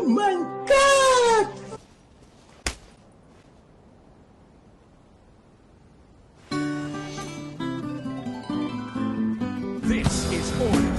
Oh my god! This is order.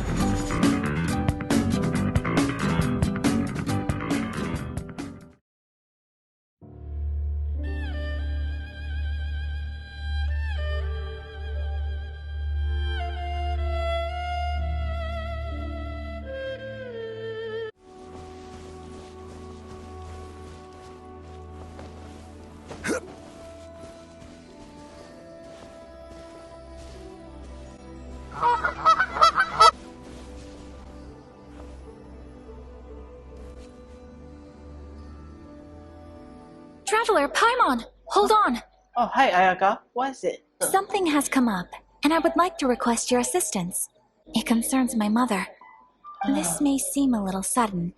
Traveler, Paimon, hold on. Oh, hi, Ayaka. What is it? Something has come up, and I would like to request your assistance. It concerns my mother. This may seem a little sudden,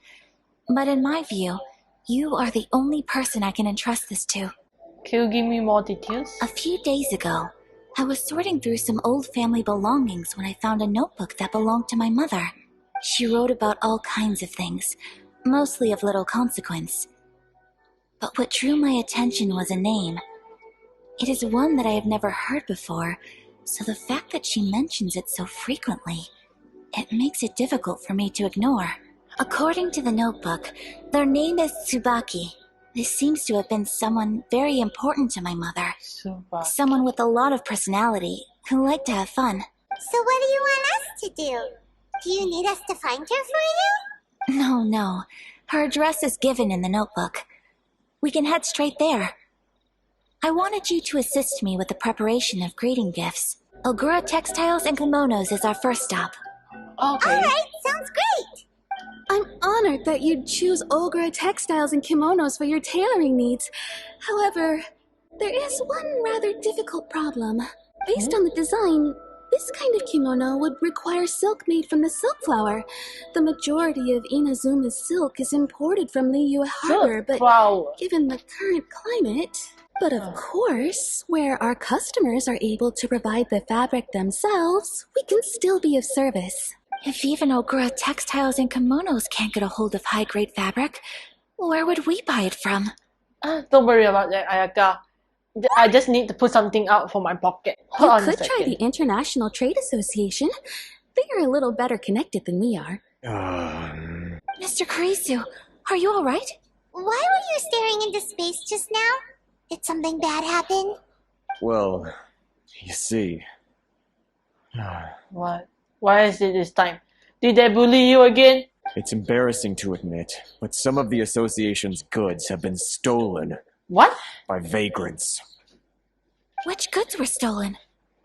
but in my view, you are the only person I can entrust this to. Can you give me more details? A few days ago, I was sorting through some old family belongings when I found a notebook that belonged to my mother. She wrote about all kinds of things, mostly of little consequence. But what drew my attention was a name. It is one that I have never heard before, so the fact that she mentions it so frequently, it makes it difficult for me to ignore. According to the notebook, their name is Tsubaki. This seems to have been someone very important to my mother. Super. Someone with a lot of personality, who liked to have fun. So what do you want us to do? Do you need us to find her for you? No. Her address is given in the notebook. We can head straight there. I wanted you to assist me with the preparation of greeting gifts. Ogura Textiles and Kimonos is our first stop. Okay. Alright, sounds great! I'm honored that you'd choose Ogura Textiles and Kimonos for your tailoring needs. However, there is one rather difficult problem. Based on the design, this kind of kimono would require silk made from the silk flower. The majority of Inazuma's silk is imported from Liyue Harbor, but Wow. given the current climate... But of course, where our customers are able to provide the fabric themselves, we can still be of service. If even Ogura Textiles and Kimonos can't get a hold of high-grade fabric, where would we buy it from? Don't worry about that, Ayaka. I just need to put something out for my pocket. Hold You on a could try second. the International Trade Association. They are a little better connected than we are. Mr. Kurisu, are you alright? Why were you staring into space just now? Did something bad happen? Well, you see... What? Why is it this time? Did they bully you again? It's embarrassing to admit, but some of the association's goods have been stolen What? by vagrants. Which goods were stolen?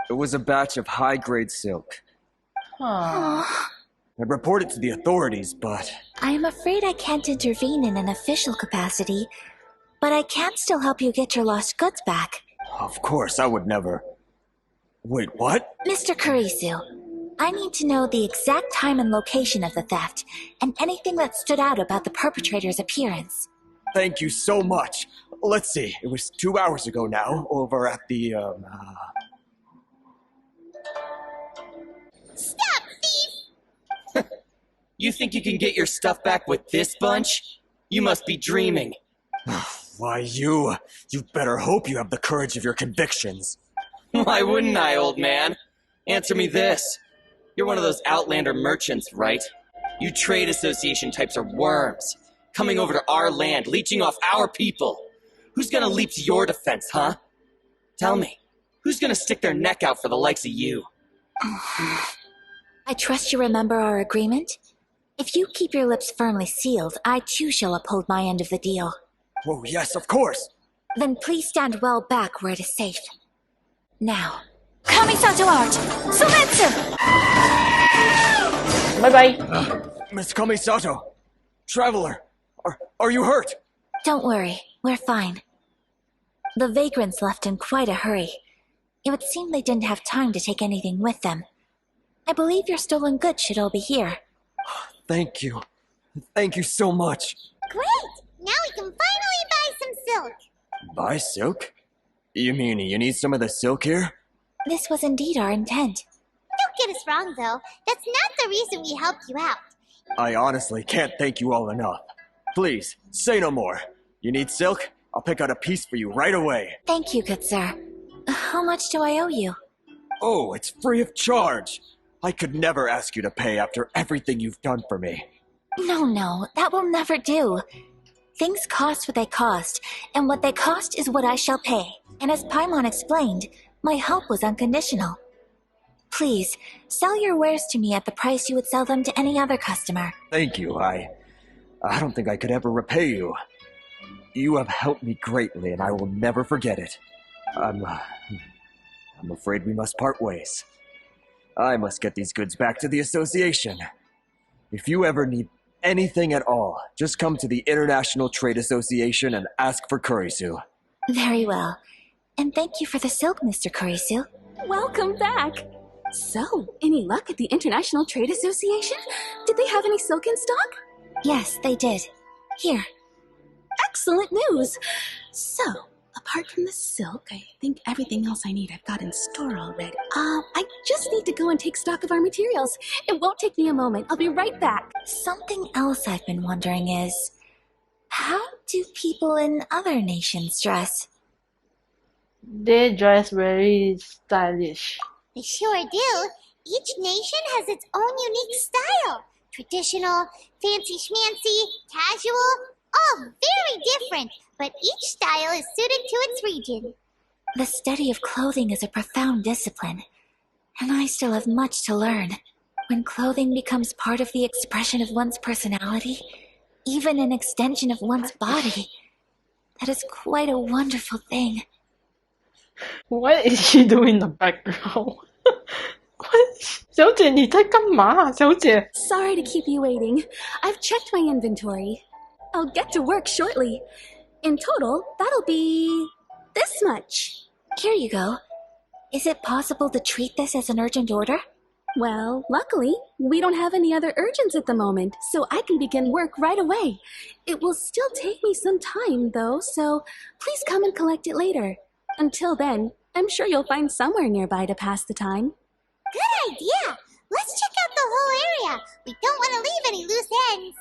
It was a batch of high-grade silk. Huh. I reported to the authorities, but... I am afraid I can't intervene in an official capacity, but I can still help you get your lost goods back. Of course, I would never... Wait, what? Mr. Kurisu, I need to know the exact time and location of the theft, and anything that stood out about the perpetrator's appearance. Thank you so much. Let's see, it was 2 hours ago now, over at the, Stop, thief! You think you can get your stuff back with this bunch? You must be dreaming. Why, you'd better hope you have the courage of your convictions. Why wouldn't I, old man? Answer me this. You're one of those Outlander merchants, right? You trade association types are worms, coming over to our land, leeching off our people. Who's gonna leap to your defense, huh? Tell me, who's gonna stick their neck out for the likes of you? I trust you remember our agreement? If you keep your lips firmly sealed, I too shall uphold my end of the deal. Oh, yes, of course. Then please stand well back where it is safe. Now, Kamisato art! Sumetsu! Bye-bye. Miss Kamisato, Traveler, are you hurt? Don't worry, we're fine. The vagrants left in quite a hurry. It would seem they didn't have time to take anything with them. I believe your stolen goods should all be here. Thank you. Thank you so much. Great! Now we can finally buy some silk! Buy silk? You mean you need some of the silk here? This was indeed our intent. Don't get us wrong, though. That's not the reason we helped you out. I honestly can't thank you all enough. Please, say no more. You need silk? I'll pick out a piece for you right away. Thank you, good sir. How much do I owe you? Oh, it's free of charge. I could never ask you to pay after everything you've done for me. No, that will never do. Things cost what they cost, and what they cost is what I shall pay. And as Paimon explained, my help was unconditional. Please, sell your wares to me at the price you would sell them to any other customer. Thank you. I don't think I could ever repay you. You have helped me greatly, and I will never forget it. I'm afraid we must part ways. I must get these goods back to the association. If you ever need anything at all, just come to the International Trade Association and ask for Kurisu. Very well. And thank you for the silk, Mr. Kurisu. Welcome back! So, any luck at the International Trade Association? Did they have any silk in stock? Yes, they did. Here. Excellent news! So, apart from the silk, I think everything else I need I've got in store already. I just need to go and take stock of our materials. It won't take me a moment. I'll be right back. Something else I've been wondering is, how do people in other nations dress? They dress very stylish. They sure do. Each nation has its own unique style. Traditional, fancy schmancy, casual, all very different, but each style is suited to its region. The study of clothing is a profound discipline, and I still have much to learn. When clothing becomes part of the expression of one's personality, even an extension of one's body, that is quite a wonderful thing. What is she doing in the background? What? 小姐，你在干嘛？小姐。 Sorry to keep you waiting. I've checked my inventory. I'll get to work shortly. In total, that'll be this much. Here you go. Is it possible to treat this as an urgent order? Well, luckily, we don't have any other urgents at the moment, so I can begin work right away. It will still take me some time, though, so please come and collect it later. Until then, I'm sure you'll find somewhere nearby to pass the time. Good idea. Let's check out the whole area. We don't want to leave any loose ends.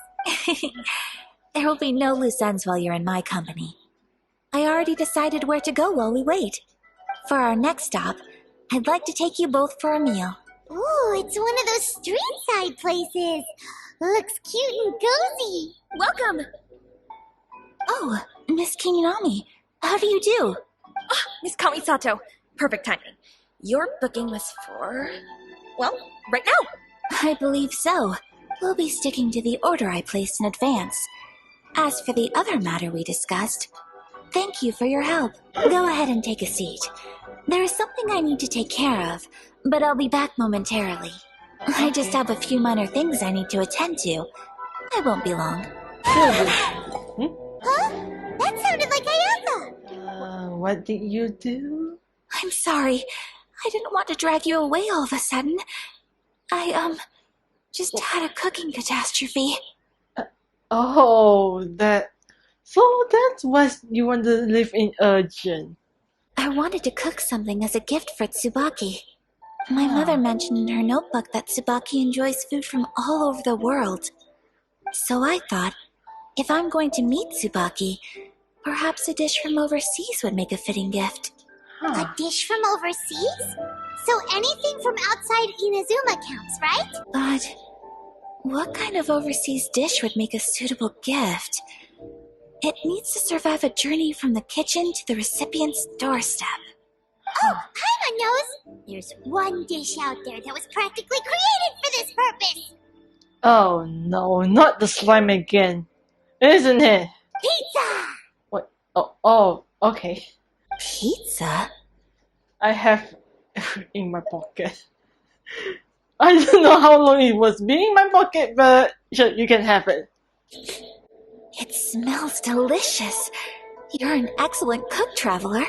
There will be no loose ends while you're in my company. I already decided where to go while we wait. For our next stop, I'd like to take you both for a meal. Ooh, it's one of those street-side places. Looks cute and cozy. Welcome! Oh, Miss Kinami, how do you do? Miss Kamisato, perfect timing. Your booking was for, well, right now. I believe so. We'll be sticking to the order I placed in advance. As for the other matter we discussed, thank you for your help. Go ahead and take a seat. There is something I need to take care of, but I'll be back momentarily. I just have a few minor things I need to attend to. I won't be long. Huh? That sounded like Ayaka. What did you do? I'm sorry. I didn't want to drag you away all of a sudden. I, just had a cooking catastrophe. Oh, that. So that's why you want to live in urgent. I wanted to cook something as a gift for Tsubaki. My mother mentioned in her notebook that Tsubaki enjoys food from all over the world. So I thought, if I'm going to meet Tsubaki, perhaps a dish from overseas would make a fitting gift. A dish from overseas? So anything from outside Inazuma counts, right? But what kind of overseas dish would make a suitable gift? It needs to survive a journey from the kitchen to the recipient's doorstep. Oh, Paimon knows! There's one dish out there that was practically created for this purpose! Oh no, not the slime again. Isn't it? Pizza! What? Oh, okay. Pizza? I have in my pocket. I don't know how long it was being in my pocket, but sure, you can have it. It smells delicious. You're an excellent cook, traveler.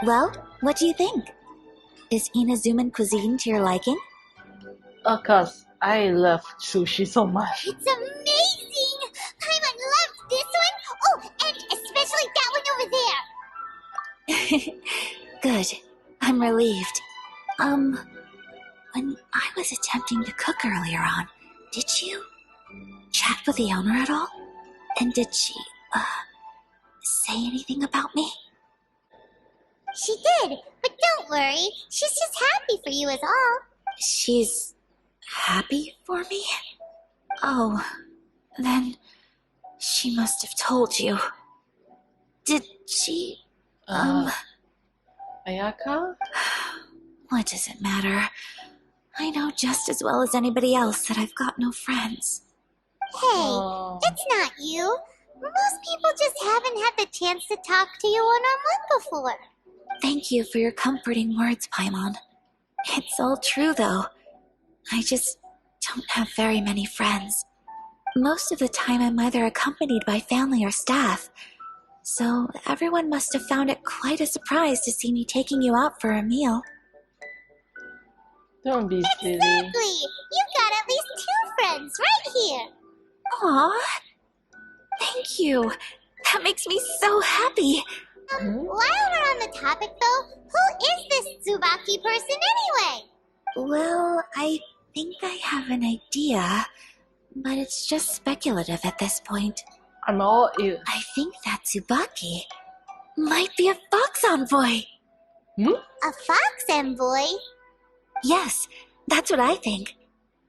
Well, what do you think? Is Inazuman cuisine to your liking? Of course, I love sushi so much. It's amazing! Paimon loved this one! Oh, and especially that one over there! Good. I'm relieved. When I was attempting to cook earlier on, did you chat with the owner at all? And did she, say anything about me? She did, but don't worry. She's just happy for you is all. She's happy for me? Oh, then she must have told you. Did she, Ayaka? What does it matter? I know just as well as anybody else that I've got no friends. Hey, Oh. it's not you. Most people just haven't had the chance to talk to you one-on-one before. Thank you for your comforting words, Paimon. It's all true, though. I just don't have very many friends. Most of the time I'm either accompanied by family or staff. So everyone must have found it quite a surprise to see me taking you out for a meal. Don't be silly. Exactly! You've got at least 2 friends right here. Aw, thank you. That makes me so happy. While we're on the topic, though, who is this Tsubaki person anyway? Well, I think I have an idea, but it's just speculative at this point. I'm all ears. I think that Tsubaki might be a fox envoy. A fox envoy? Yes, that's what I think.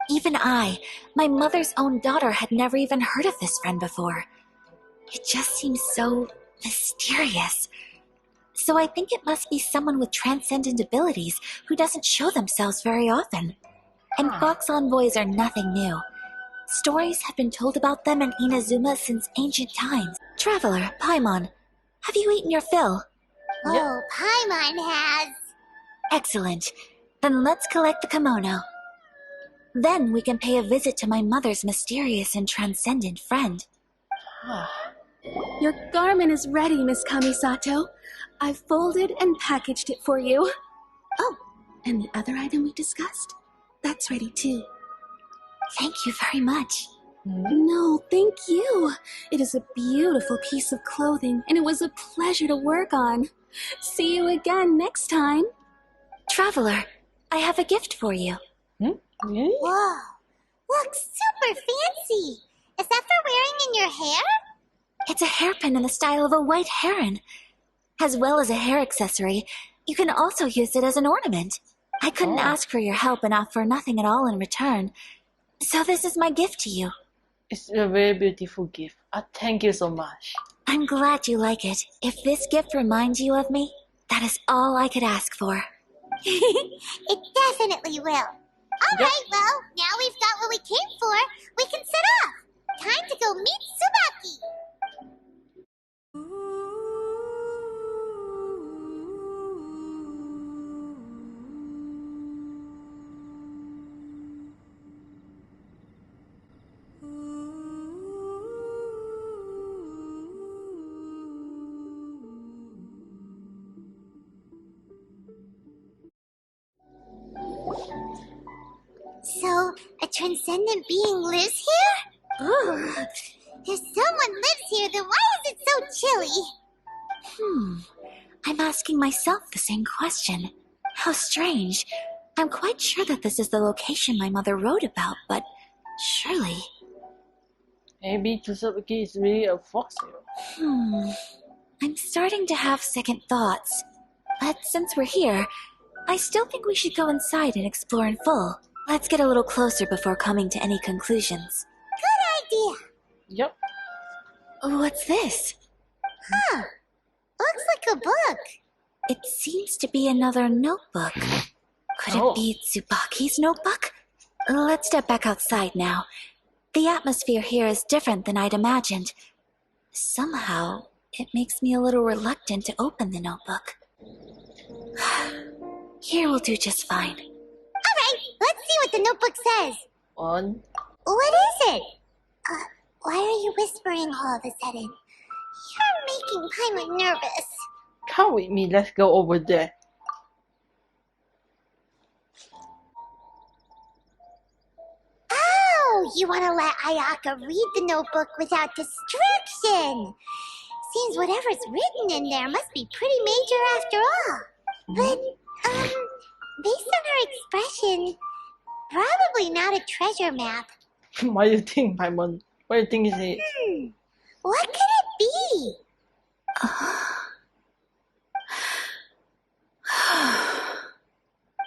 Even I, my mother's own daughter, had never even heard of this friend before. It just seems so mysterious. So I think it must be someone with transcendent abilities who doesn't show themselves very often. And fox envoys are nothing new. Stories have been told about them in Inazuma since ancient times. Traveler, Paimon, have you eaten your fill? Oh, Paimon has. Excellent. Then let's collect the kimono. Then we can pay a visit to my mother's mysterious and transcendent friend. Your garment is ready, Miss Kamisato. I've folded and packaged it for you. Oh, and the other item we discussed? That's ready too. Thank you very much. No, thank you. It is a beautiful piece of clothing, and it was a pleasure to work on. See you again next time. Traveler, I have a gift for you. Really? Whoa, looks super fancy. Is that for wearing in your hair? It's a hairpin in the style of a white heron. As well as a hair accessory, you can also use it as an ornament. I couldn't ask for your help and offer nothing at all in return. So this is my gift to you. It's a very beautiful gift. Thank you so much. I'm glad you like it. If this gift reminds you of me, that is all I could ask for. It definitely will. All right, well, now we've got what we came for. We can set off. Time to go meet Tsubaki. So, a transcendent being lives here? Ooh. If someone lives here, then why is it so chilly? I'm asking myself the same question. How strange. I'm quite sure that this is the location my mother wrote about, but surely... Maybe Tsubaki is really a fox. I'm starting to have second thoughts. But since we're here, I still think we should go inside and explore in full. Let's get a little closer before coming to any conclusions. Good idea. Yep. What's this? Huh. Looks like a book. It seems to be another notebook. Could it be Tsubaki's notebook? Let's step back outside now. The atmosphere here is different than I'd imagined. Somehow, it makes me a little reluctant to open the notebook. Here will do just fine. All right, let's see what the notebook says. One. What is it? Why are you whispering all of a sudden? You're making Paimon nervous. Come with me, let's go over there. Oh, you want to let Ayaka read the notebook without distraction. Seems whatever's written in there must be pretty major after all. But, based on her expression, probably not a treasure map. What do you think, Paimon? What do you think is it? What could it be?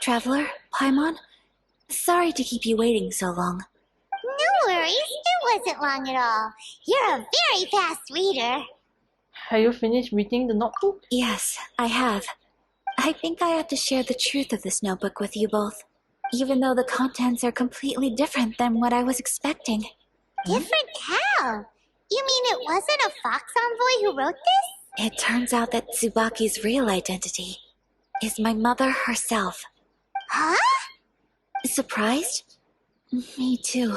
Traveler, Paimon, sorry to keep you waiting so long. No worries, it wasn't long at all. You're a very fast reader. Have you finished reading the notebook? Yes, I have. I think I have to share the truth of this notebook with you both, even though the contents are completely different than what I was expecting. Different how? You mean it wasn't a Fox Envoy who wrote this? It turns out that Tsubaki's real identity is my mother herself. Huh? Surprised? Me too.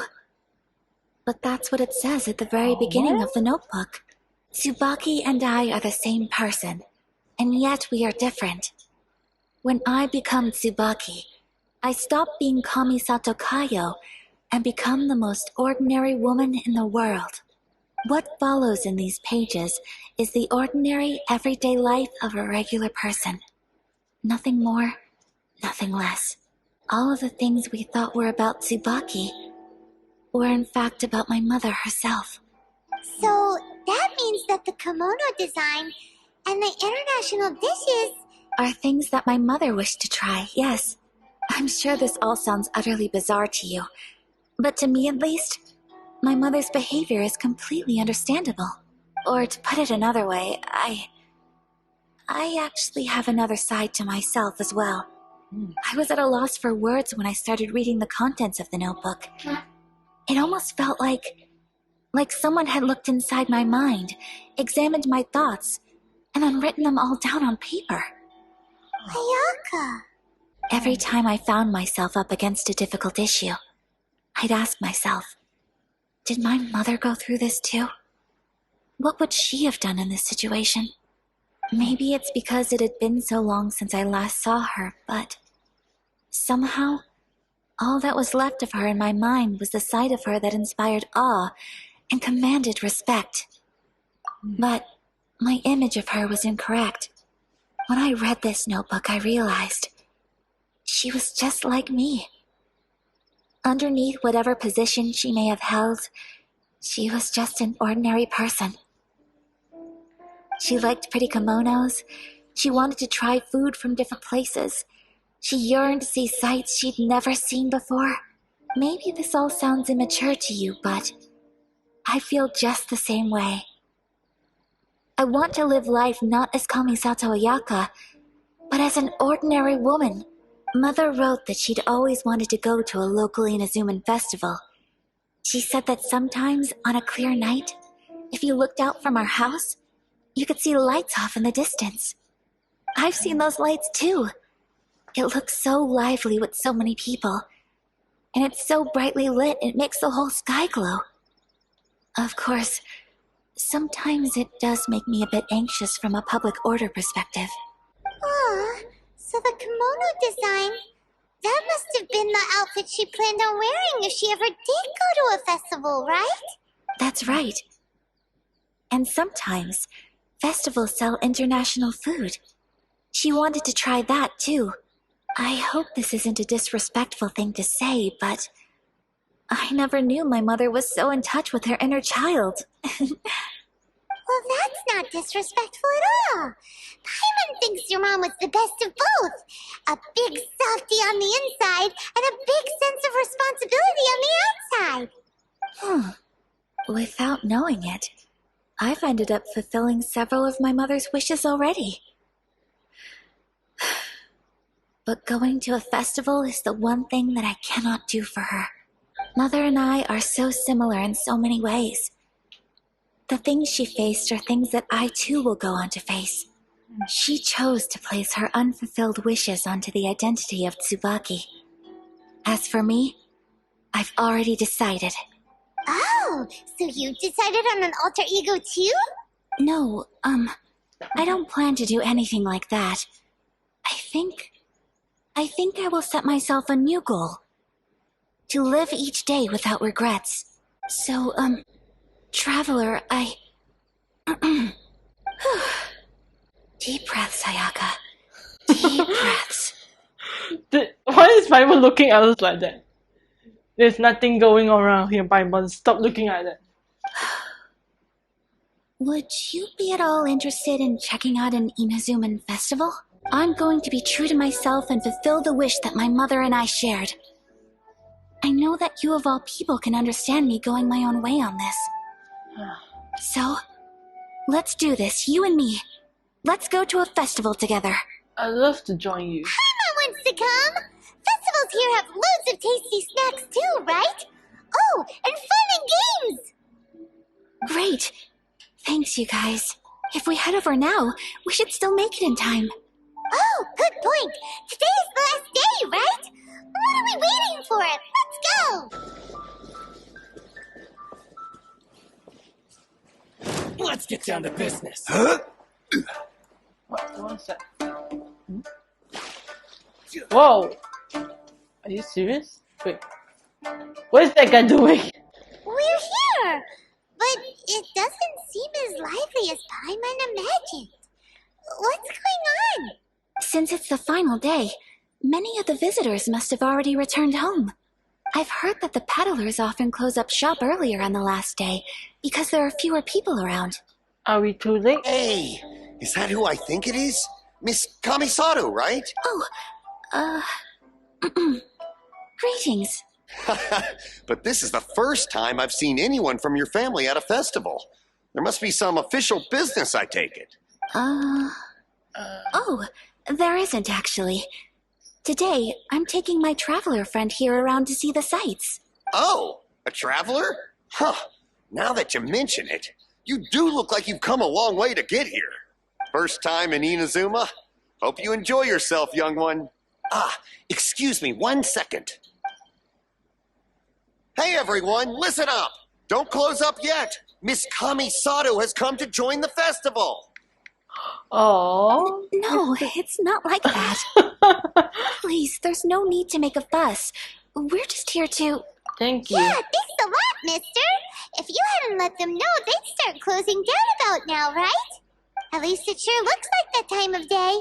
But that's what it says at the very beginning of the notebook. Tsubaki and I are the same person, and yet we are different. When I become Tsubaki, I stop being Kamisato Kayo and become the most ordinary woman in the world. What follows in these pages is the ordinary, everyday life of a regular person. Nothing more, nothing less. All of the things we thought were about Tsubaki were in fact about my mother herself. So that means that the kimono design and the international dishes Are things that my mother wished to try, yes. I'm sure this all sounds utterly bizarre to you, but to me at least, my mother's behavior is completely understandable. Or to put it another way, I actually have another side to myself as well. I was at a loss for words when I started reading the contents of the notebook. It almost felt like someone had looked inside my mind, examined my thoughts, and then written them all down on paper. Ayaka. Every time I found myself up against a difficult issue, I'd ask myself, did my mother go through this too? What would she have done in this situation? Maybe it's because it had been so long since I last saw her, but somehow, all that was left of her in my mind was the sight of her that inspired awe and commanded respect. But my image of her was incorrect. When I read this notebook, I realized she was just like me. Underneath whatever position she may have held, she was just an ordinary person. She liked pretty kimonos. She wanted to try food from different places. She yearned to see sights she'd never seen before. Maybe this all sounds immature to you, but I feel just the same way. I want to live life not as Kamisato Ayaka, but as an ordinary woman. Mother wrote that she'd always wanted to go to a local Inazuman festival. She said that sometimes, on a clear night, if you looked out from our house, you could see lights off in the distance. I've seen those lights too. It looks so lively with so many people, and it's so brightly lit it makes the whole sky glow. Of course, sometimes it does make me a bit anxious from a public order perspective. Aw, so the kimono design, that must have been the outfit she planned on wearing if she ever did go to a festival, right? That's right. And sometimes, festivals sell international food. She wanted to try that too. I hope this isn't a disrespectful thing to say, but I never knew my mother was so in touch with her inner child. Well, that's not disrespectful at all. Paimon thinks your mom was the best of both. A big softy on the inside and a big sense of responsibility on the outside. Without knowing it, I've ended up fulfilling several of my mother's wishes already. But going to a festival is the one thing that I cannot do for her. Mother and I are so similar in so many ways. The things she faced are things that I too will go on to face. She chose to place her unfulfilled wishes onto the identity of Tsubaki. As for me, I've already decided. Oh, so you decided on an alter ego too? No, I don't plan to do anything like that. I think I will set myself a new goal. To live each day without regrets. So, Traveler, Deep breaths, Ayaka. Deep breaths. Why is Paimon looking at us like that? There's nothing going on around here, Paimon. Stop looking at that. Would you be at all interested in checking out an Inazuman festival? I'm going to be true to myself and fulfill the wish that my mother and I shared. I know that you of all people can understand me going my own way on this. So, let's do this, you and me. Let's go to a festival together. I'd love to join you. Paimon wants to come! Festivals here have loads of tasty snacks too, right? Oh, and fun and games! Great. Thanks, you guys. If we head over now, we should still make it in time. Oh, good point. Today is the last day, right? What are we waiting for? Let's go! Let's get down to business. One sec. Whoa! Are you serious? Wait. What is that guy doing? We're here! But it doesn't seem as lively as Paimon imagined. What's going on? Since it's the final day, many of the visitors must have already returned home. I've heard that the peddlers often close up shop earlier on the last day because there are fewer people around. Are we too late? Hey, is that who I think it is? Miss Kamisato, right? Oh, greetings. But this is the first time I've seen anyone from your family at a festival. There must be some official business, I take it. Oh, there isn't actually. Today, I'm taking my traveler friend here around to see the sights. Oh, a traveler? Huh. Now that you mention it, you do look like you've come a long way to get here. First time in Inazuma? Hope you enjoy yourself, young one. Ah, excuse me 1 second. Hey everyone, listen up! Don't close up yet! Miss Kamisato has come to join the festival! Oh. No, it's not like that. Please, there's no need to make a fuss. We're just here to... Thank you. Yeah, thanks a lot, mister. If you hadn't let them know, they'd start closing down about now, right? At least it sure looks like that time of day.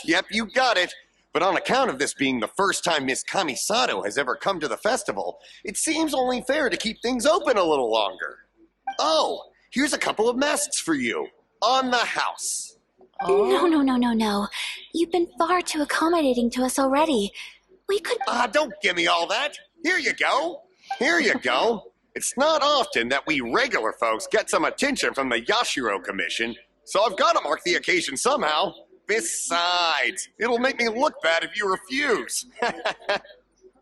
Yep, you got it. But on account of this being the first time Miss Kamisato has ever come to the festival, it seems only fair to keep things open a little longer. Oh, here's a couple of masks for you. On the house. No. You've been far too accommodating to us already. We could... Don't give me all that. Here you go. Here you go. It's not often that we regular folks get some attention from the Yashiro Commission, so I've got to mark the occasion somehow. Besides, it'll make me look bad if you refuse.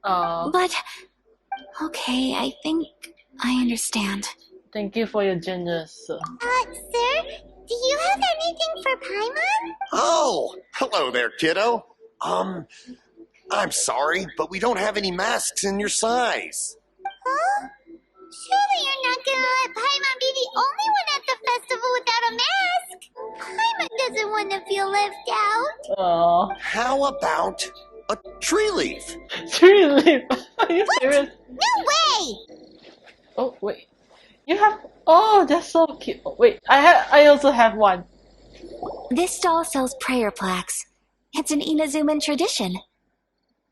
But... Okay, I think I understand. Thank you for your generous. Sir, do you have anything for Paimon? Oh, hello there, kiddo. I'm sorry, but we don't have any masks in your size. Huh? Surely you're not gonna let Paimon be the only one at the festival without a mask? Paimon doesn't want to feel left out. Oh. How about a tree leaf? Tree leaf? Are you serious? No way! Oh, wait. You have... Oh, that's so cute. Oh, wait, I also have one. This stall sells prayer plaques. It's an Inazuman tradition.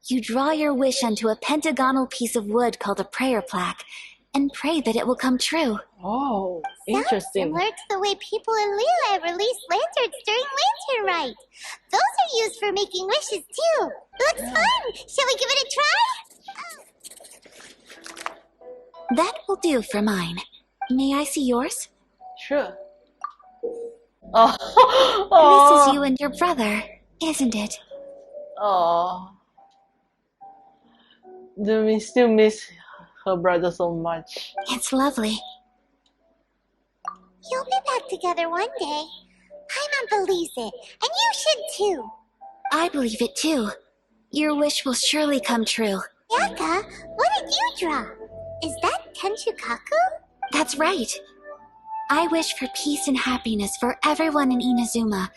You draw your wish onto a pentagonal piece of wood called a prayer plaque and pray that it will come true. Oh, Sounds interesting. similar to the way people in Lila release lanterns during Lantern Rite. Those are used for making wishes too. Looks fun! Shall we give it a try? That will do for mine. May I see yours? Sure. Oh. This is you and your brother, isn't it? Oh. Do we still miss her brother so much? It's lovely. You'll be back together one day. Paimon believes it, and you should too. I believe it too. Your wish will surely come true. Ayaka, what did you draw? Is that Tenchukaku? That's right. I wish for peace and happiness for everyone in Inazuma,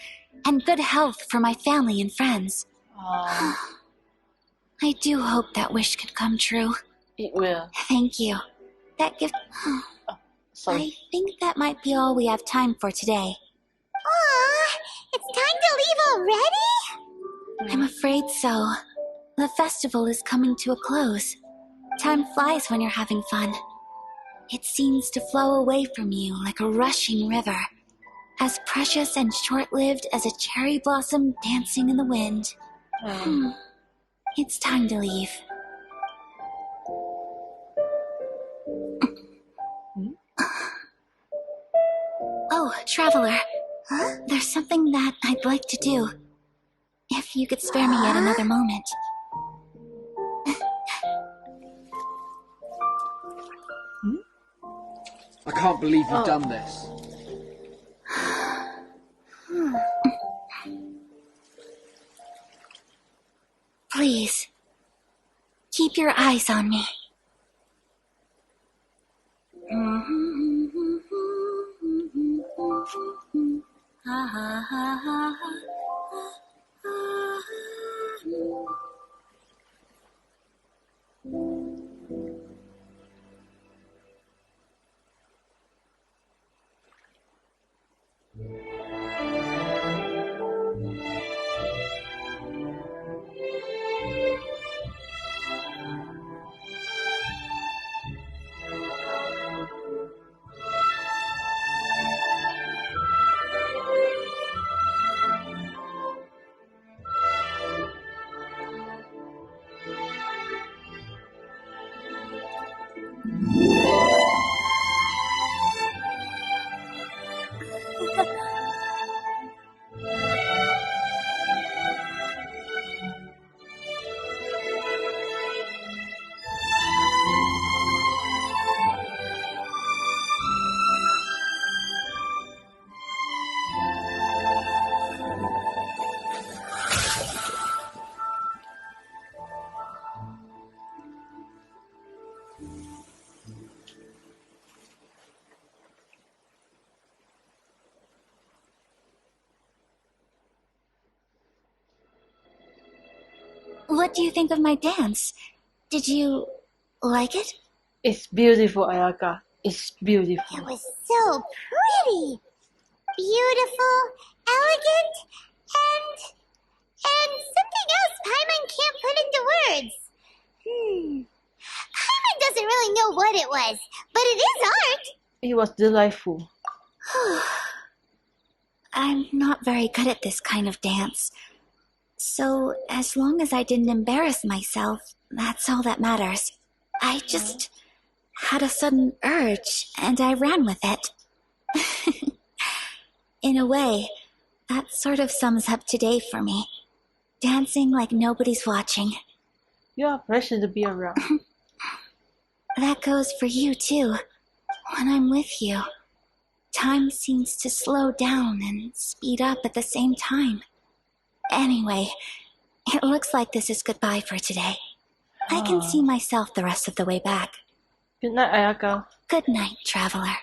and good health for my family and friends. I do hope that wish could come true. It will. Thank you. That gift... Sorry. I think that might be all we have time for today. Aw, it's time to leave already? I'm afraid so. The festival is coming to a close. Time flies when you're having fun. It seems to flow away from you like a rushing river, as precious and short-lived as a cherry blossom dancing in the wind. It's time to leave. Oh, Traveler. There's something that I'd like to do. If you could spare me yet another moment. I can't believe you've done this. Please, keep your eyes on me. What do you think of my dance? Did you like it? It's beautiful, Ayaka. It's beautiful. It was so pretty. Beautiful, elegant, and something else Paimon can't put into words. Paimon doesn't really know what it was, but it is art. It was delightful. I'm not very good at this kind of dance. So, as long as I didn't embarrass myself, that's all that matters. I just had a sudden urge, and I ran with it. In a way, that sort of sums up today for me. Dancing like nobody's watching. You are precious to be around. That goes for you, too. When I'm with you, time seems to slow down and speed up at the same time. Anyway, it looks like this is goodbye for today. I can see myself the rest of the way back. Good night, Ayaka. Good night, Traveler.